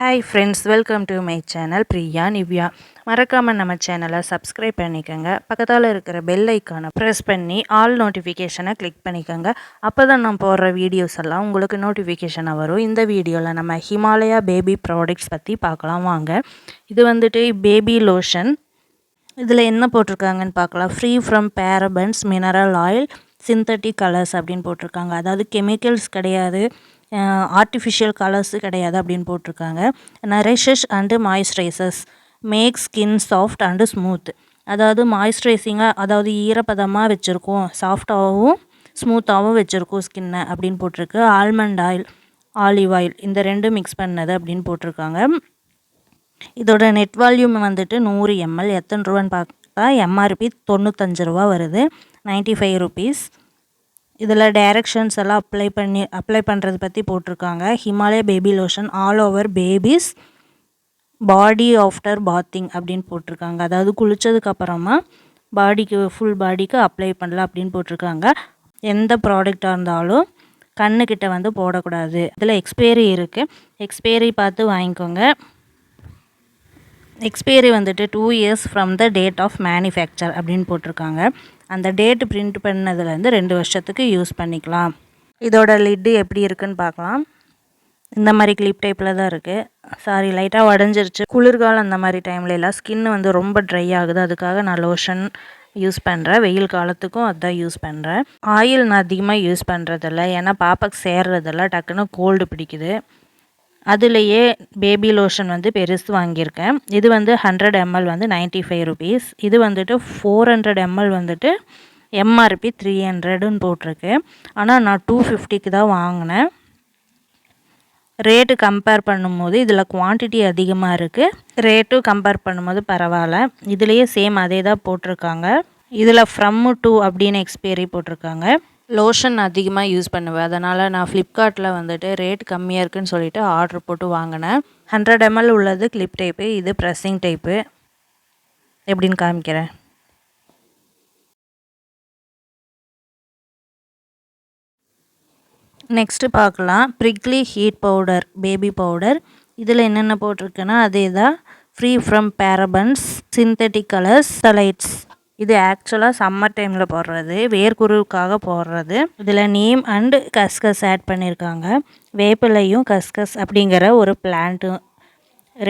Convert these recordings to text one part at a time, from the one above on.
Hi friends, welcome to my channel Priya Nivea. மறக்காமல் நம்ம சேனலை சப்ஸ்கிரைப் பண்ணிக்கோங்க. பக்கத்தில் இருக்கிற பெல் ஐக்கானை ப்ரெஸ் பண்ணி ஆல் நோட்டிஃபிகேஷனை கிளிக் பண்ணிக்கோங்க. அப்போ தான் நான் போடுற வீடியோஸ் எல்லாம் உங்களுக்கு நோட்டிஃபிகேஷனாக வரும். இந்த வீடியோவில் நம்ம ஹிமாலயா பேபி ப்ராடக்ட்ஸ் பற்றி பார்க்கலாம் வாங்க. இது வந்துட்டு பேபி லோஷன். இதில் என்ன போட்டிருக்காங்கன்னு பார்க்கலாம். Free from parabens, mineral oil, synthetic colours அப்படின்னு போட்டிருக்காங்க. அதாவது கெமிக்கல்ஸ் கிடையாது, ஆர்டிஃபிஷியல் கலர்ஸு கிடையாது அப்படின்னு போட்டிருக்காங்க. Nourishes and moisturisers, make skin soft and smooth. அதாவது மாய்ஸ்சரைசிங்காக, அதாவது ஈரப்பதமாக வச்சுருக்கோம், சாஃப்டாகவும் ஸ்மூத்தாகவும் வச்சுருக்கோம் ஸ்கின்னை அப்படின்னு போட்டிருக்கு. ஆல்மண்ட் ஆயில், ஆலிவ் ஆயில் இந்த ரெண்டும் மிக்ஸ் பண்ணது அப்படின்னு போட்டிருக்காங்க. இதோட நெட் வால்யூம் வந்துட்டு 100 ml. எத்தனை ரூபான்னு பார்த்தா எம்ஆர்பி 95 ரூபா வருது, 95 ருபீஸ். இதில் டைரக்ஷன்ஸ் எல்லாம் அப்ளை பண்ணுறது பற்றி போட்டிருக்காங்க. Himalaya baby lotion all over babies body after bathing அப்படின்னு போட்டிருக்காங்க. அதாவது குளித்ததுக்கப்புறமா ஃபுல் பாடிக்கு அப்ளை பண்ணலாம் அப்படின்னு போட்டிருக்காங்க. எந்த ப்ராடக்டாக இருந்தாலும் கண்ணுக்கிட்ட வந்து போடக்கூடாது. இதில் எக்ஸ்பைரி இருக்குது, எக்ஸ்பைரி பார்த்து வாங்கிக்கோங்க. எக்ஸ்பைரி வந்துட்டு 2 years from the date of manufacture அப்படின்னு போட்டிருக்காங்க. அந்த டேட்டு பிரிண்ட் பண்ணதுலேருந்து 2 வருஷத்துக்கு யூஸ் பண்ணிக்கலாம். இதோட லிட்டு எப்படி இருக்குன்னு பார்க்கலாம். இந்த மாதிரி கிளிப் டைப்பில் தான் இருக்குது. லைட்டாக உடஞ்சிருச்சு. குளிர்காலம் அந்த மாதிரி டைம்ல எல்லாம் ஸ்கின் வந்து ரொம்ப ட்ரை ஆகுது. அதுக்காக நான் லோஷன் யூஸ் பண்ணுறேன். வெயில் காலத்துக்கும் அதுதான் யூஸ் பண்ணுறேன். ஆயில் நான் அதிகமாக யூஸ் பண்ணுறதில்ல, ஏன்னா பாப்பாக்கு சேர்றதில்ல, டக்குன்னு கோல்டு பிடிக்குது. அதுலேயே பேபி லோஷன் வந்து பெருசு வாங்கியிருக்கேன். இது வந்து 100 ml வந்து 95 ருபீஸ். இது வந்துட்டு 400 ml வந்துட்டு எம்ஆர்பி 300ன்னு போட்டிருக்கு. ஆனால் நான் 250க்கு தான் வாங்கினேன். ரேட்டு கம்பேர் பண்ணும்போது இதில் குவான்டிட்டி அதிகமாக இருக்குது, ரேட்டும் கம்பேர் பண்ணும்போது பரவாயில்ல. இதுலேயே சேம் அதே தான் போட்டிருக்காங்க. இதில் ஃப்ரம் டு அப்படின்னு எக்ஸ்பைரி போட்டிருக்காங்க. லோஷன் அதிகமாக யூஸ் பண்ணுவேன், அதனால் நான் ஃப்ளிப்கார்ட்டில் வந்துட்டு ரேட் கம்மியாக இருக்குதுன்னு சொல்லிட்டு ஆர்டர் போட்டு வாங்கினேன். 100 ml உள்ளது கிளிப் டைப்பு, இது ப்ரெஸ்ஸிங் டைப்பு. எப்படின்னு காமிக்கிறேன். நெக்ஸ்ட்டு பார்க்கலாம். Prickly heat powder, baby powder. இதில் என்னென்ன போட்டிருக்குன்னா அதே தான். Free from parabens, synthetic colours, sulphates. இது ஆக்சுவலாக சம்மர் டைமில் போடுறது, வேர்க்குருவுக்காக போடுறது. இதில் நீம் அண்டு கஸ்கஸ் ஆட் பண்ணியிருக்காங்க. வேப்பிலையும் கஸ்கஸ் அப்படிங்கிற ஒரு பிளான்ட்டு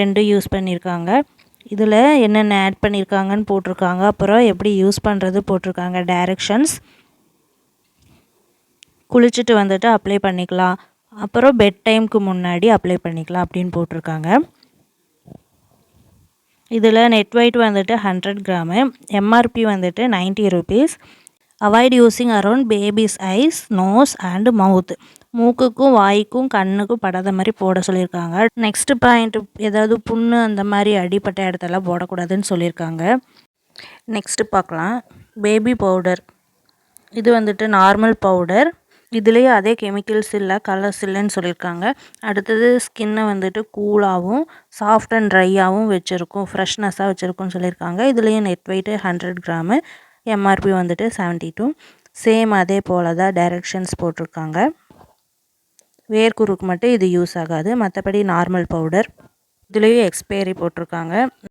ரெண்டும் யூஸ் பண்ணியிருக்காங்க. இதில் என்னென்ன ஆட் பண்ணியிருக்காங்கன்னு போட்டிருக்காங்க. அப்புறம் எப்படி யூஸ் பண்ணுறது போட்டிருக்காங்க. டைரக்ஷன்ஸ் குளிச்சுட்டு வந்துட்டு அப்ளை பண்ணிக்கலாம், அப்புறம் பெட் டைமுக்கு முன்னாடி அப்ளை பண்ணிக்கலாம் அப்படின்னு போட்டிருக்காங்க. இதில் நெட் வெயிட் வந்துட்டு 100 கிராமு, எம்ஆர்பி வந்துட்டு 90 rupees. Avoid using around babies eyes, nose and mouth. மூக்குக்கும் வாய்க்கும் கண்ணுக்கும் படாத மாதிரி போட சொல்லியிருக்காங்க. நெக்ஸ்ட் பாயிண்ட், ஏதாவது புண்ணு அந்த மாதிரி அடிப்பட்ட இடத்தெல்லாம் போடக்கூடாதுன்னு சொல்லியிருக்காங்க. நெக்ஸ்ட்டு பார்க்கலாம். Baby powder. இது வந்துட்டு நார்மல் பவுடர். இதுலேயே அதே கெமிக்கல்ஸ் இல்லை, கலர்ஸ் இல்லைன்னு சொல்லியிருக்காங்க. அடுத்தது ஸ்கின்னை வந்துட்டு கூலாகவும் சாஃப்ட் அண்ட் ட்ரையாகவும் வச்சுருக்கும், ஃப்ரெஷ்னஸாக வச்சுருக்குன்னு சொல்லியிருக்காங்க. இதுலேயும் நெட் வெயிட்டு 100 கிராமு, எம்ஆர்பி வந்துட்டு 72. சேம் அதே போல் தான் டைரக்ஷன்ஸ் போட்டிருக்காங்க. வேர்க்குருக்கு மட்டும் இது யூஸ் ஆகாது, மற்றபடி நார்மல் பவுடர். இதுலேயும் எக்ஸ்பைரி போட்டிருக்காங்க.